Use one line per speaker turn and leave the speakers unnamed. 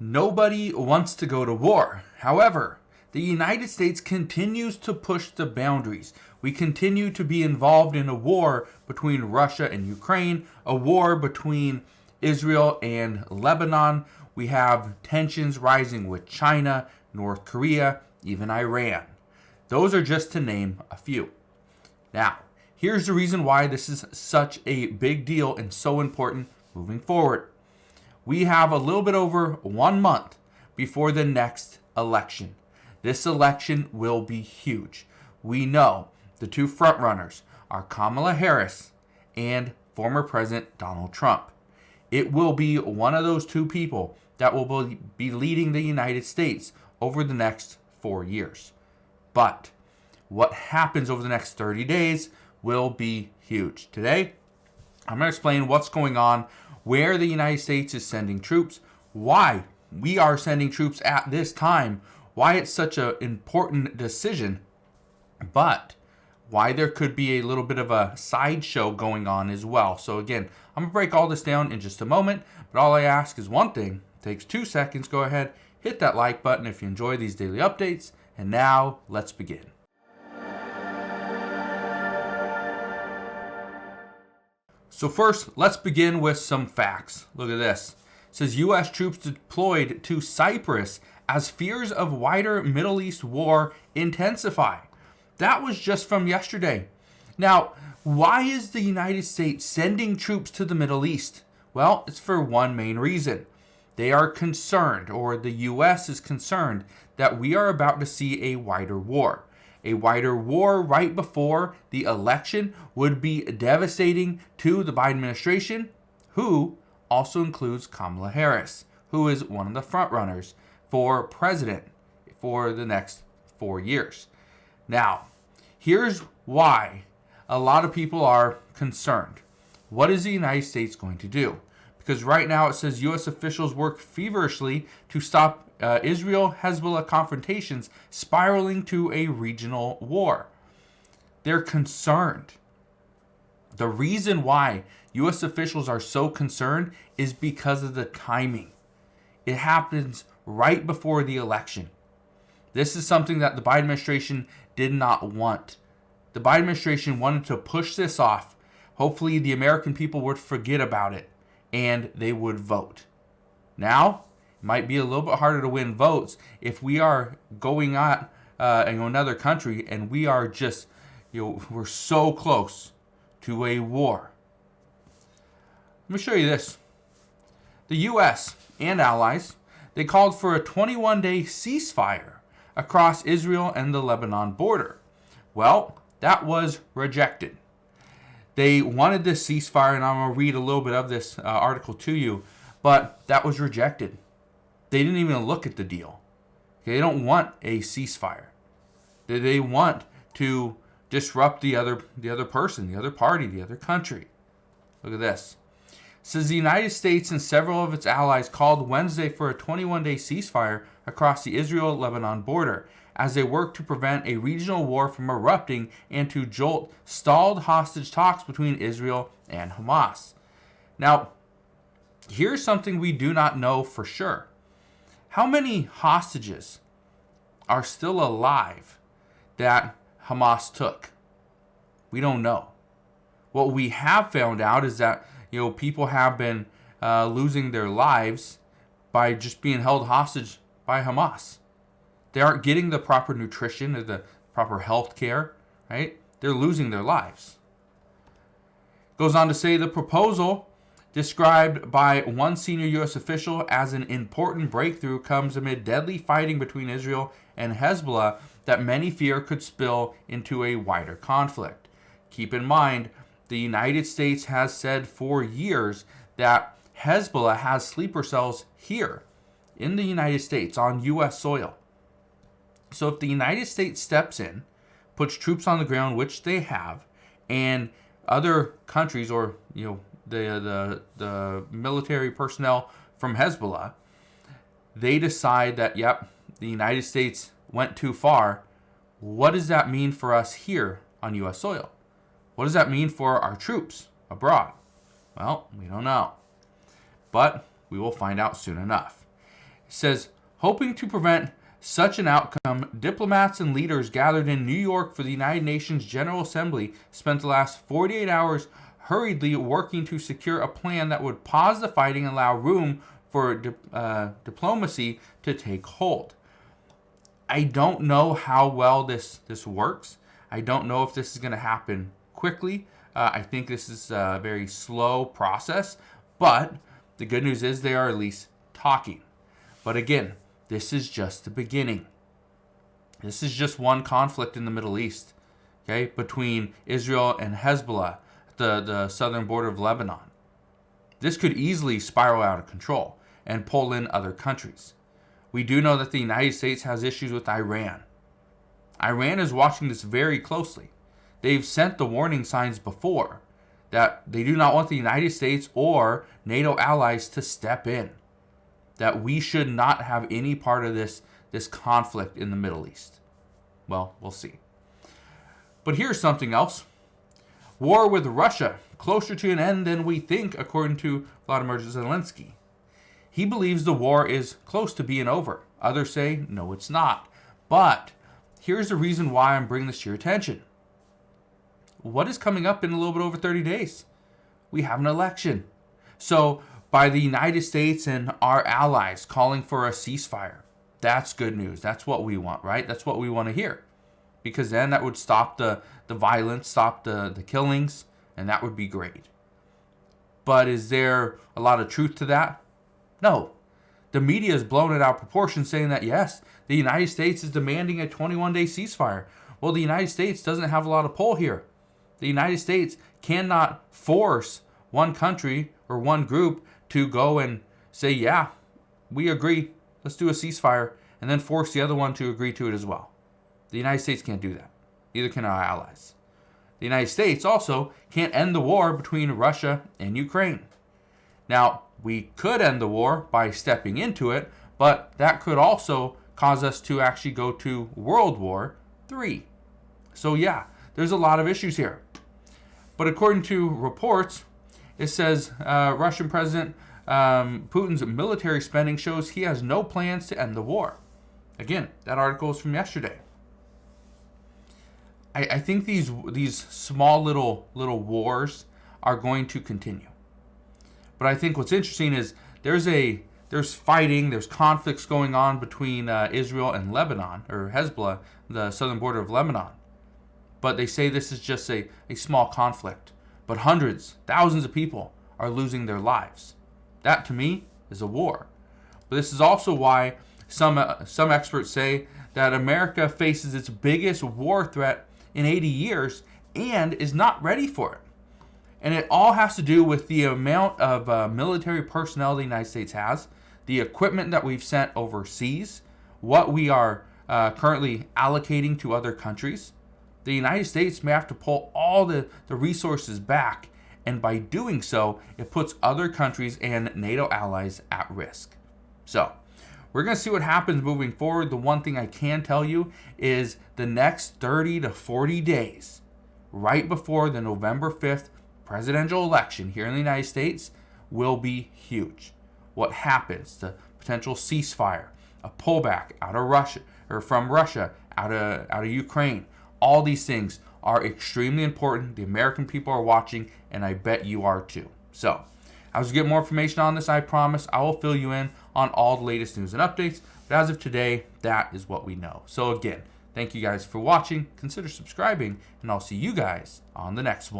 Nobody wants to go to war. However, the United States continues to push the boundaries. We continue to be involved in a war between Russia and Ukraine, a war between Israel and Lebanon. We have tensions rising with China, North Korea, even Iran. Those are just to name a few. Now, here's the reason why this is such a big deal and so important moving forward. We have a little bit over 1 month before the next election. This election will be huge. We know the two frontrunners are Kamala Harris and former President Donald Trump. It will be one of those two people that will be leading the United States over the next 4 years. But what happens over the next 30 days will be huge. Today, I'm going to explain what's going on, where the United States is sending troops, why we are sending troops at this time, why it's such an important decision, but why there could be a little bit of a sideshow going on as well. So again, I'm going to break all this down in just a moment, but all I ask is one thing. It takes 2 seconds. Go ahead, hit that like button if you enjoy these daily updates. And now, let's begin. So first, let's begin with some facts. Look at this. It says U.S. troops deployed to Cyprus as fears of wider Middle East war intensify. That was just from yesterday. Now, why is the United States sending troops to the Middle East? Well, it's for one main reason. They are concerned, or the U.S. is concerned, that we are about to see a wider war. A wider war right before the election would be devastating to the Biden administration, who also includes Kamala Harris, who is one of the frontrunners for president for the next 4 years. Now, here's why a lot of people are concerned. What is the United States going to do? Because right now it says U.S. officials work feverishly to stop Israel-Hezbollah confrontations spiraling to a regional war. They're concerned. The reason why U.S. officials are so concerned is because of the timing. It happens right before the election. This is something that the Biden administration did not want. The Biden administration wanted to push this off. Hopefully the American people would forget about it and they would vote. Now, it might be a little bit harder to win votes if we are going on in another country and we are just, we're so close to a war. Let me show you this. The U.S. and allies, they called for a 21-day ceasefire across Israel and the Lebanon border. Well, that was rejected. They wanted this ceasefire, and I'm going to read a little bit of this article to you, but that was rejected. They didn't even look at the deal. Okay, they don't want a ceasefire. They want to disrupt the other person, the other party, the other country. Look at this. It says the United States and several of its allies called Wednesday for a 21-day ceasefire across the Israel-Lebanon border as they work to prevent a regional war from erupting and to jolt stalled hostage talks between Israel and Hamas. Now, here's something we do not know for sure. How many hostages are still alive that Hamas took? We don't know. What we have found out is that people have been losing their lives by just being held hostage by Hamas. They aren't getting the proper nutrition or the proper health care, right? They're losing their lives. Goes on to say the proposal, described by one senior U.S. official as an important breakthrough, comes amid deadly fighting between Israel and Hezbollah that many fear could spill into a wider conflict. Keep in mind, the United States has said for years that Hezbollah has sleeper cells here in the United States on U.S. soil. So if the United States steps in, puts troops on the ground, which they have, and other countries or the military personnel from Hezbollah, they decide that, the United States went too far, what does that mean for us here on U.S. soil? What does that mean for our troops abroad? Well, we don't know. But we will find out soon enough. says, hoping to prevent such an outcome, diplomats and leaders gathered in New York for the United Nations General Assembly spent the last 48 hours hurriedly working to secure a plan that would pause the fighting and allow room for diplomacy to take hold. I don't know how well this works. I don't know if this is going to happen quickly. I think this is a very slow process, but the good news is they are at least talking. But again, this is just the beginning. This is just one conflict in the Middle East, okay, between Israel and Hezbollah, the southern border of Lebanon. This could easily spiral out of control and pull in other countries. We do know that the United States has issues with Iran. Iran is watching this very closely. They've sent the warning signs before that they do not want the United States or NATO allies to step in, that we should not have any part of this conflict in the Middle East. Well, we'll see. But here's something else. War with Russia, closer to an end than we think, according to Vladimir Zelensky. He believes the war is close to being over. Others say, no, it's not. But here's the reason why I'm bringing this to your attention. What is coming up in a little bit over 30 days? We have an election. So by the United States and our allies calling for a ceasefire, that's good news. That's what we want, right? That's what we want to hear. Because then that would stop the violence, stop the killings, and that would be great. But is there a lot of truth to that? No. The media has blown it out of proportion, saying that, yes, the United States is demanding a 21-day ceasefire. Well, the United States doesn't have a lot of pull here. The United States cannot force one country or one group to go and say, yeah, we agree, let's do a ceasefire, and then force the other one to agree to it as well. The United States can't do that. Neither can our allies. The United States also can't end the war between Russia and Ukraine. Now, we could end the war by stepping into it, but that could also cause us to actually go to World War III. So yeah, there's a lot of issues here. But according to reports, it says Russian President Putin's military spending shows he has no plans to end the war. Again, that article is from yesterday. I think these small little wars are going to continue. But I think what's interesting is there's fighting, there's conflicts going on between Israel and Lebanon, or Hezbollah, the southern border of Lebanon. But they say this is just a small conflict. But hundreds, thousands of people are losing their lives. That, to me, is a war. But this is also why some experts say that America faces its biggest war threat in 80 years and is not ready for it. And it all has to do with the amount of military personnel the United States has, the equipment that we've sent overseas, what we are currently allocating to other countries. The United States may have to pull all the resources back, and by doing so, it puts other countries and NATO allies at risk. So, we're going to see what happens moving forward. The one thing I can tell you is the next 30 to 40 days, right before the November 5th presidential election here in the United States, will be huge. What happens, the potential ceasefire, a pullback out of Russia, or from Russia, out of Ukraine, all these things are extremely important. The American people are watching, and I bet you are too. So, as we get more information on this, I promise I will fill you in on all the latest news and updates. But as of today, that is what we know. So again, thank you guys for watching. Consider subscribing, and I'll see you guys on the next one.